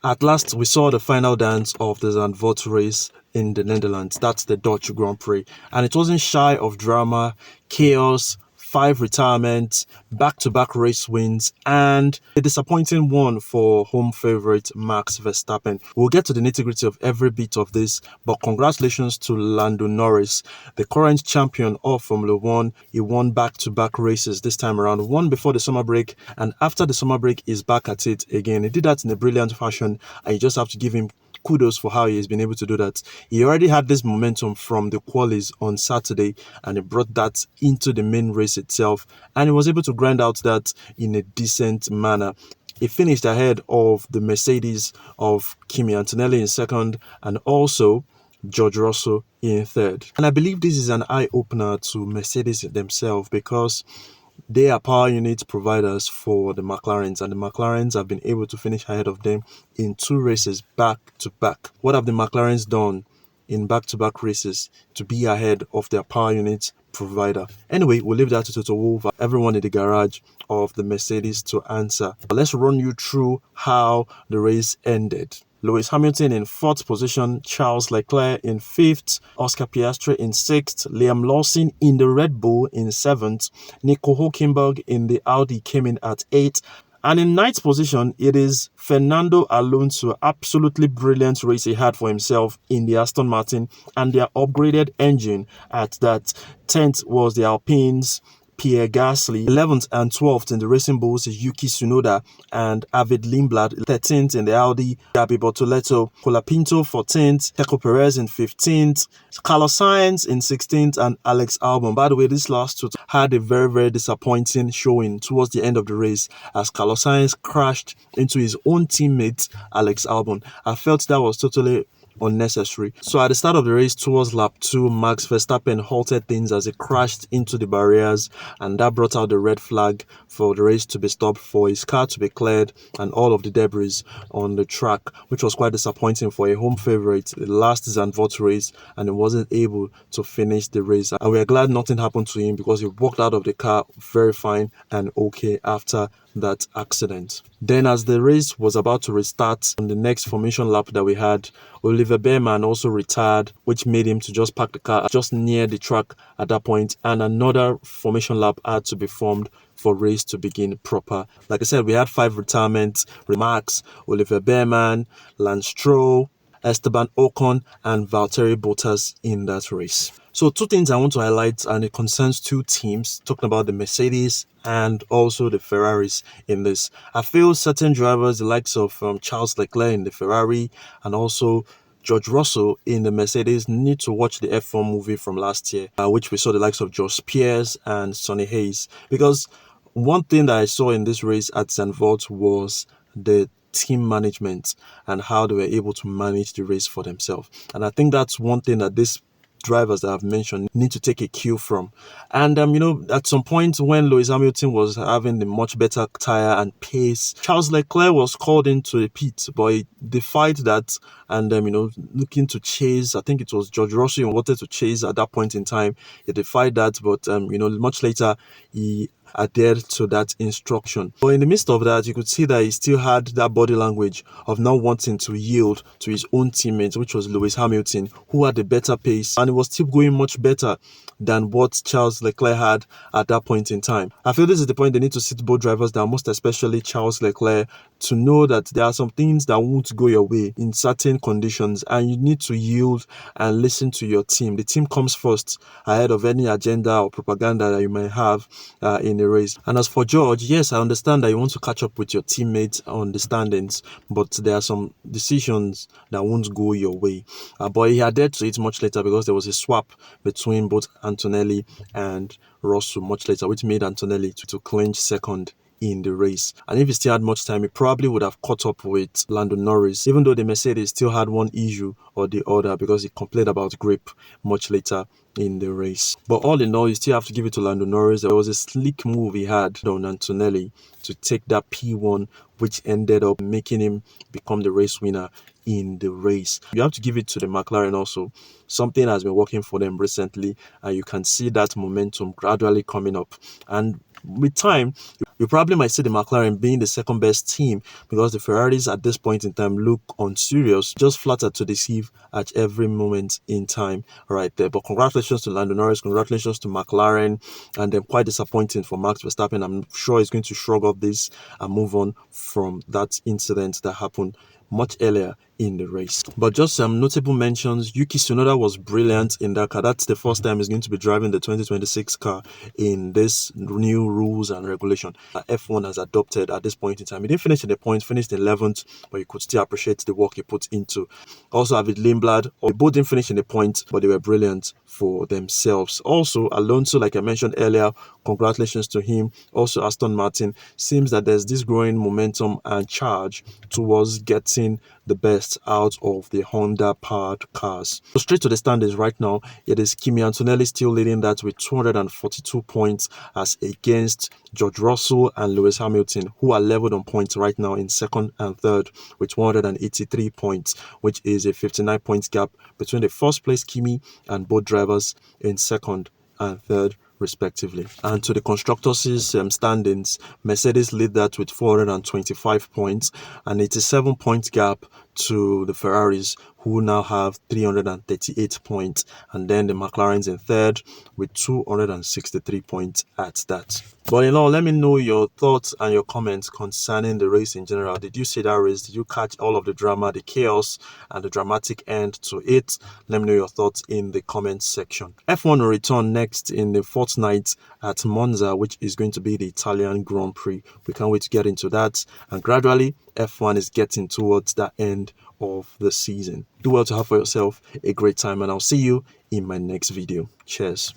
At last, we saw the final dance of the Zandvoort race in the Netherlands. That's the Dutch Grand Prix. And it wasn't shy of drama, chaos, five retirements, back-to-back race wins, and a disappointing one for home favourite Max Verstappen. We'll get to the nitty-gritty of every bit of this, but congratulations to Lando Norris, the current champion of Formula One. He won back-to-back races this time around, one before the summer break, and after the summer break, he's back at it again. He did that in a brilliant fashion, and you just have to give him kudos for how he has been able to do that. He already had this momentum from the qualies on Saturday, and he brought that into the main race itself, and he was able to grind out that in a decent manner. He finished ahead of the Mercedes of Kimi Antonelli in second, and also George Russell in third. And I believe this is an eye-opener to Mercedes themselves, because they are power unit providers for the McLarens, and the McLarens have been able to finish ahead of them in two races back to back. What have the McLarens done in back-to-back races to be ahead of their power unit provider? Anyway, we'll leave that to Toto Wolff, everyone in the garage of the Mercedes, to answer. But let's run you through how the race ended. Lewis Hamilton in 4th position, Charles Leclerc in 5th, Oscar Piastri in 6th, Liam Lawson in the Red Bull in 7th, Nico Hulkenberg in the Audi came in at 8th, and in 9th position, it is Fernando Alonso. Absolutely brilliant race he had for himself in the Aston Martin and their upgraded engine at that. 10th was the Alpines, Pierre Gasly. 11th and 12th in the Racing Bulls is Yuki Tsunoda and Arvid Lindblad. 13th in the Audi, Gabi Bortoleto. Colapinto 14th, Checo Perez in 15th, Carlos Sainz in 16th, and Alex Albon. By the way, this last two had a very, very disappointing showing towards the end of the race, as Carlos Sainz crashed into his own teammate, Alex Albon. I felt that was totally unnecessary. So at the start of the race towards lap 2, Max Verstappen halted things as he crashed into the barriers, and that brought out the red flag for the race to be stopped, for his car to be cleared, and all of the debris on the track, which was quite disappointing for a home favourite, the last Zandvoort race, and he wasn't able to finish the race. And we are glad nothing happened to him, because he walked out of the car very fine and okay after that accident. Then as the race was about to restart, on the next formation lap that we had, Oliver Behrmann also retired, which made him to just park the car just near the track at that point, and another formation lap had to be formed for race to begin proper. Like I said, we had 5 retirements: Max, Oliver Behrmann, Lance Stroll, Esteban Ocon, and Valtteri Bottas in that race. So 2 things I want to highlight, and it concerns 2 teams, talking about the Mercedes and also the Ferraris in this. I feel certain drivers, the likes of Charles Leclerc in the Ferrari and also George Russell in the Mercedes, need to watch the F1 movie from last year, which we saw the likes of Josh Pierce and Sonny Hayes. Because one thing that I saw in this race at Zandvoort was the team management and how they were able to manage the race for themselves. And I think that's one thing that this drivers that I've mentioned need to take a cue from. And at some point when Lewis Hamilton was having the much better tire and pace, Charles Leclerc was called into the pit, but he defied that, and looking to chase. I think it was George Russell who wanted to chase at that point in time. He defied that, but much later he adhered to that instruction. But in the midst of that, you could see that he still had that body language of not wanting to yield to his own teammate, which was Lewis Hamilton, who had a better pace, and it was still going much better than what Charles Leclerc had at that point in time. I feel this is the point they need to sit both drivers down, most especially Charles Leclerc, to know that there are some things that won't go your way in certain conditions, and you need to yield and listen to your team. The team comes first ahead of any agenda or propaganda that you might have in the race. And as for George, yes, I understand that you want to catch up with your teammates on the standings, but there are some decisions that won't go your way. But he adhered to it much later, because there was a swap between both Antonelli and Russell much later, which made Antonelli to clinch second in the race. And if he still had much time, he probably would have caught up with Lando Norris, even though the Mercedes still had one issue or the other, because he complained about grip much later in the race. But all in all, you still have to give it to Lando Norris. There was a slick move he had on Antonelli to take that P1, which ended up making him become the race winner in the race. You have to give it to the McLaren also. Something has been working for them recently, and you can see that momentum gradually coming up. And with time, you probably might see the McLaren being the second best team because the Ferraris at this point in time look unserious, just flatter to deceive at every moment in time right there. But congratulations to Lando Norris, congratulations to McLaren, and then quite disappointing for Max Verstappen. I'm sure he's going to shrug off this and move on from that incident that happened much earlier in the race. But just some notable mentions: Yuki Tsunoda was brilliant in that car. That's the first time he's going to be driving the 2026 car in this new rules and regulation that F1 has adopted at this point in time. He didn't finish in the points, finished 11th, but you could still appreciate the work he put into. Also, David Lindblad, they both didn't finish in the points, but they were brilliant for themselves. Also, Alonso, like I mentioned earlier, congratulations to him. Also, Aston Martin, seems that there's this growing momentum and charge towards getting the best out of the Honda-powered cars. So straight to the standings right now, it is Kimi Antonelli still leading that with 242 points as against George Russell and Lewis Hamilton, who are leveled on points right now in second and third with 183 points, which is a 59 points gap between the first place Kimi and both drivers in second and third respectively. And to the constructors' standings, Mercedes lead that with 425 points, an 87 point gap to the Ferraris, who now have 338 points, and then the McLarens in third with 263 points at that. But let me know your thoughts and your comments concerning the race in general. Did you see that race? Did you catch all of the drama, the chaos, and the dramatic end to it? Let me know your thoughts in the comments section. F1 will return next in the fortnight at Monza, which is going to be the Italian Grand Prix. We can't wait to get into that. And gradually, F1 is getting towards the end of the season. Do well to have for yourself a great time, and I'll see you in my next video. Cheers.